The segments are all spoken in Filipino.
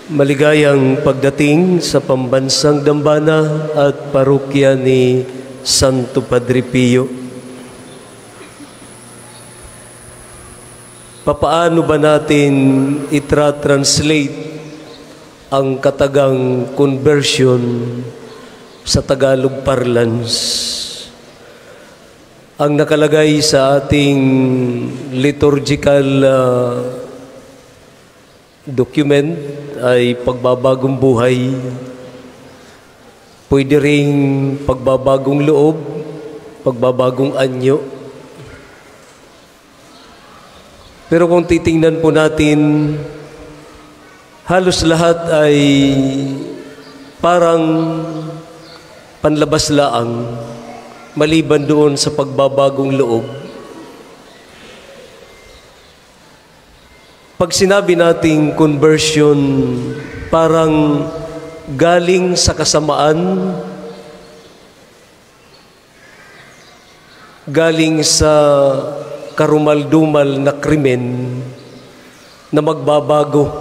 Maligayang pagdating sa pambansang dambana at parokya ni Santo Padre Pio. Papaano ba natin itra-translate ang katagang conversion sa Tagalog parlance? Ang nakalagay sa ating liturgical document ay pagbabagong buhay. Pwede ring pagbabagong loob, pagbabagong anyo. Pero kung titingnan po natin, halos lahat ay parang panlabas laang, maliban doon sa pagbabagong loob. Pag sinabi nating conversion, parang galing sa kasamaan, galing sa karumal-dumal na krimen na magbabago.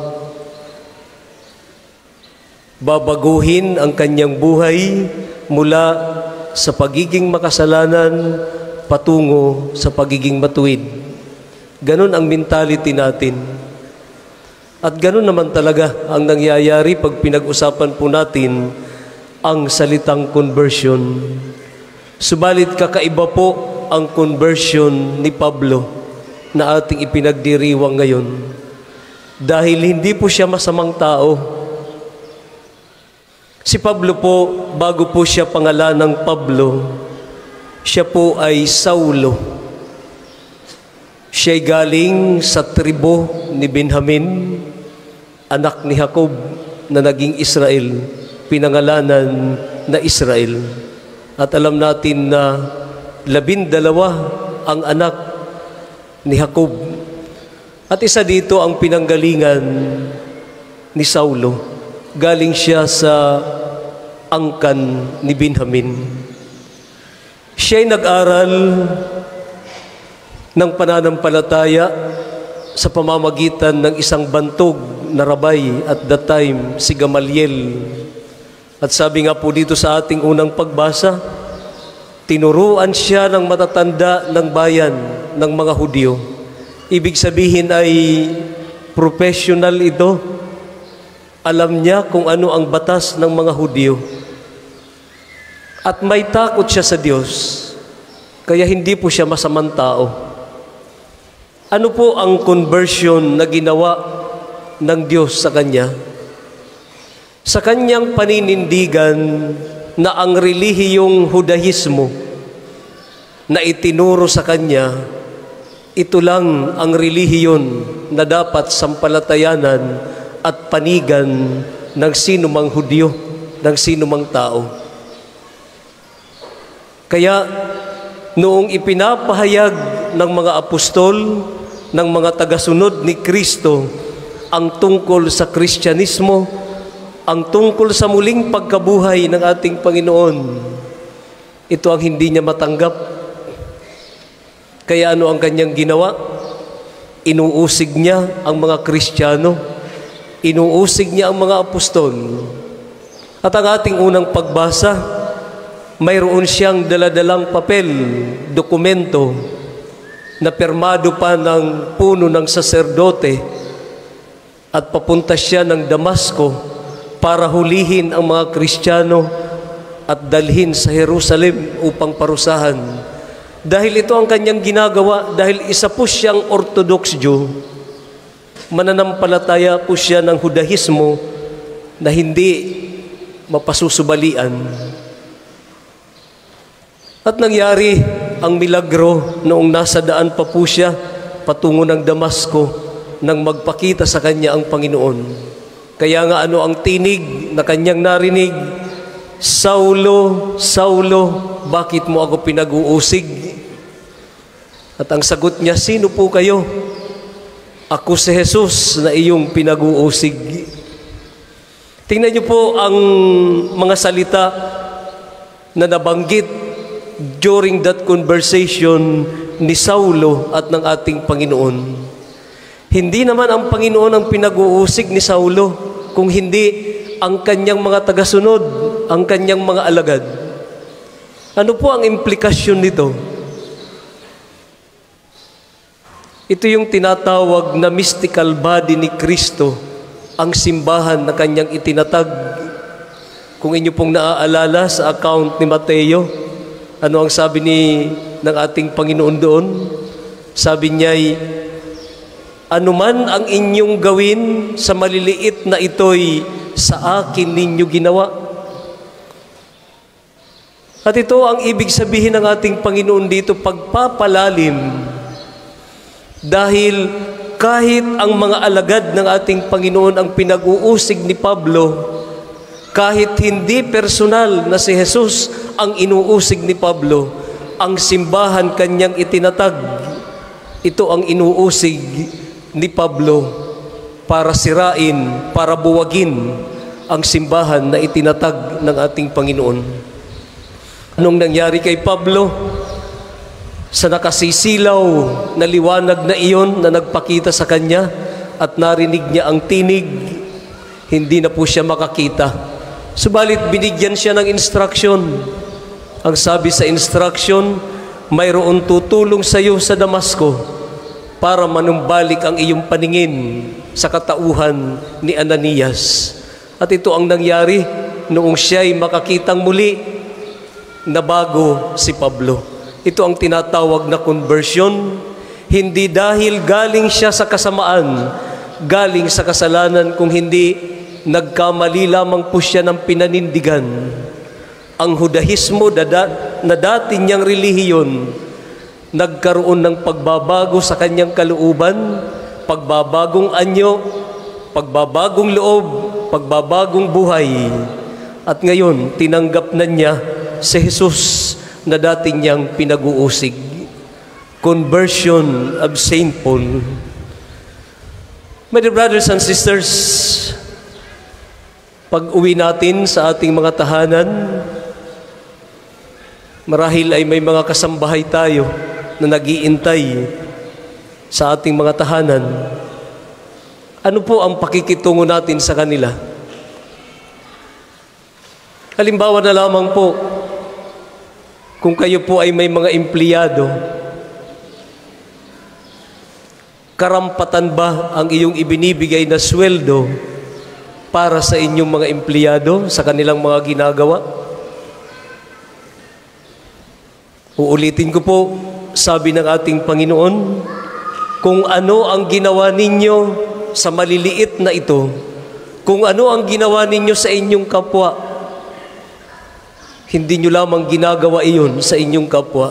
Babaguhin ang kanyang buhay mula sa pagiging makasalanan patungo sa pagiging matuwid. Ganon ang mentality natin. At ganon naman talaga ang nangyayari pag pinag-usapan po natin ang salitang conversion. Subalit kakaiba po ang conversion ni Pablo na ating ipinagdiriwang ngayon. Dahil hindi po siya masamang tao. Si Pablo po, bago po siya pangalanang Pablo, siya po ay Saulo. Siya'y galing sa tribo ni Benjamin, anak ni Jacob na naging Israel, pinangalanan na Israel. At alam natin na 12 ang anak ni Jacob. At isa dito ang pinanggalingan ni Saulo. Galing siya sa angkan ni Benjamin. Siya'y nag-aral ng pananampalataya sa pamamagitan ng isang bantog na rabay at that time, si Gamaliel. At sabi nga po dito sa ating unang pagbasa, tinuruan siya ng matatanda ng bayan ng mga Hudyo. Ibig sabihin ay professional ito. Alam niya kung ano ang batas ng mga Hudyo. At may takot siya sa Diyos. Kaya hindi po siya masamang tao. Ano po ang conversion na ginawa ng Diyos sa kanya? Sa kanyang paninindigan na ang relihiyong Hudahismo na itinuro sa kanya, ito lang ang relihiyon na dapat sampalatayanan at panigan ng sinumang Hudyo, ng sinumang tao. Kaya noong ipinapahayag ng mga apostol, ng mga tagasunod ni Kristo ang tungkol sa Kristyanismo, ang tungkol sa muling pagkabuhay ng ating Panginoon, ito ang hindi niya matanggap. Kaya ano ang kanyang ginawa? Inuusig niya ang mga Kristiyano, inuusig niya ang mga apostol. At ang ating unang pagbasa, mayroon siyang daladalang papel, dokumento, na pirmado pa ng puno ng saserdote, at papunta siya ng Damasco para hulihin ang mga Kristiyano at dalhin sa Jerusalem upang parusahan. Dahil ito ang kanyang ginagawa, dahil isa po siyang Orthodox Jew, mananampalataya po siya ng Hudahismo na hindi mapasusubalian. At nangyari ang milagro noong nasa daan pa po siya patungo ng Damasco nang magpakita sa kanya ang Panginoon. Kaya nga ano ang tinig na kanyang narinig? Saulo, Saulo, bakit mo ako pinag-uusig? At ang sagot niya, sino po kayo? Ako si Jesus na iyong pinag-uusig. Tingnan niyo po ang mga salita na nabanggit during that conversation ni Saulo at ng ating Panginoon. Hindi naman ang Panginoon ang pinag-uusig ni Saulo, kung hindi ang kanyang mga tagasunod, ang kanyang mga alagad? Ano po ang implikasyon nito? Ito yung tinatawag na mystical body ni Kristo, ang simbahan na kanyang itinatag. Kung inyo pong naaalala sa account ni Mateo, ano ang sabi ng ating Panginoon doon? Sabi niya, anuman ang inyong gawin sa maliliit na ito'y sa akin ninyo ginawa. At ito ang ibig sabihin ng ating Panginoon dito, pagpapalalim. Dahil kahit ang mga alagad ng ating Panginoon ang pinag-uusig ni Pablo, kahit hindi personal na si Jesus ang inuusig ni Pablo, ang simbahan kanyang itinatag, ito ang inuusig ni Pablo para sirain, para buwagin ang simbahan na itinatag ng ating Panginoon. Anong nangyari kay Pablo? Sa nakasisilaw na liwanag na iyon na nagpakita sa kanya at narinig niya ang tinig, hindi na po siya makakita. Subalit binigyan siya ng instruction. Ang sabi sa instruction, mayroon tutulong sa iyo sa Damasco para manumbalik ang iyong paningin sa katauhan ni Ananias. At ito ang nangyari noong siya'y makakitang muli na bago si Pablo. Ito ang tinatawag na conversion, hindi dahil galing siya sa kasamaan, galing sa kasalanan, kung hindi nagkamali lamang po siya ng pinanindigan. Ang Hudahismo na dati niyang relihiyon, nagkaroon ng pagbabago sa kanyang kalooban, pagbabagong anyo, pagbabagong loob, pagbabagong buhay. At ngayon, tinanggap na niya si Jesus na dati niyang pinag-uusig. Conversion of St. Paul. My dear brothers and sisters, pag-uwi natin sa ating mga tahanan, marahil ay may mga kasambahay tayo na nag-iintay sa ating mga tahanan. Ano po ang pakikitungo natin sa kanila? Halimbawa na lamang po, kung kayo po ay may mga empleyado, karampatan ba ang iyong ibinibigay na sweldo para sa inyong mga empleyado sa kanilang mga ginagawa? Uulitin ko po, sabi ng ating Panginoon, kung ano ang ginawa ninyo sa maliliit na ito, kung ano ang ginawa ninyo sa inyong kapwa, hindi nyo lamang ginagawa iyon sa inyong kapwa,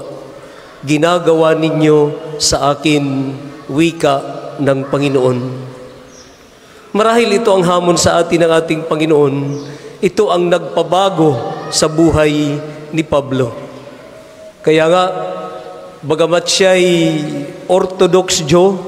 ginagawa ninyo sa akin, wika ng Panginoon. Marahil ito ang hamon sa atin ng ating Panginoon. Ito ang nagpabago sa buhay ni Pablo. Kaya nga, bagamat siya'y Orthodox Jew,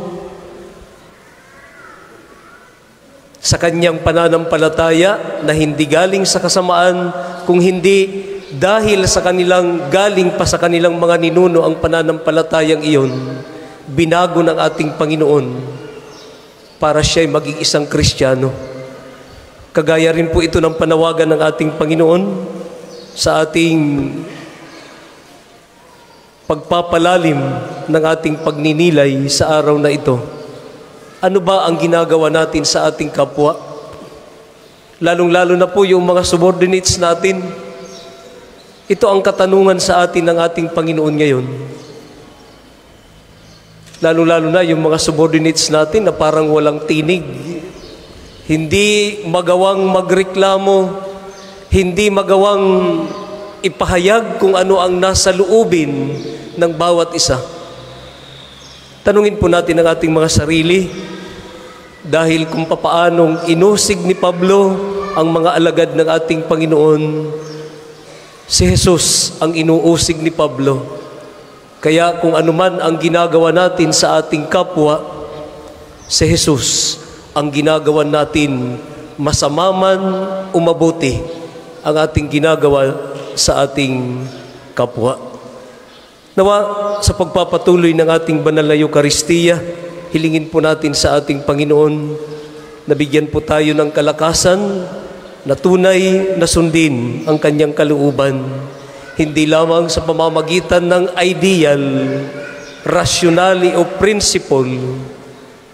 sa kanyang pananampalataya na hindi galing sa kasamaan, kung hindi dahil sa kanilang galing pa sa kanilang mga ninuno ang pananampalatayang iyon, binago ng ating Panginoon para siya'y maging isang Kristiyano. Kagaya rin po ito ng panawagan ng ating Panginoon sa ating pagpapalalim ng ating pagninilay sa araw na ito. Ano ba ang ginagawa natin sa ating kapwa? Lalong-lalo na po yung mga subordinates natin. Ito ang katanungan sa atin ng ating Panginoon ngayon. Lalo-lalo na yung mga subordinates natin na parang walang tinig. Hindi magawang magreklamo, hindi magawang ipahayag kung ano ang nasa loobin ng bawat isa. Tanungin po natin ang ating mga sarili, dahil kung papaanong inusig ni Pablo ang mga alagad ng ating Panginoon, si Jesus ang inuusig ni Pablo. Kaya kung anuman ang ginagawa natin sa ating kapwa, si Jesus ang ginagawa natin, masama man o mabuti ang ating ginagawa sa ating kapwa. Nawa sa pagpapatuloy ng ating banal na Eucharistia, hilingin po natin sa ating Panginoon Nabigyan po tayo ng kalakasan na tunay na sundin ang kanyang kalooban. Hindi lamang sa pamamagitan ng ideal, rationale o principle,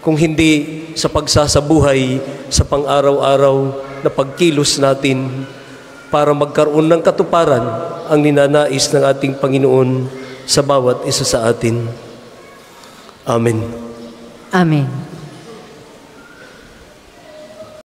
kung hindi sa pagsasabuhay sa pang-araw-araw na pagkilos natin para magkaroon ng katuparan ang ninanais ng ating Panginoon sa bawat isa sa atin. Amen. Amen.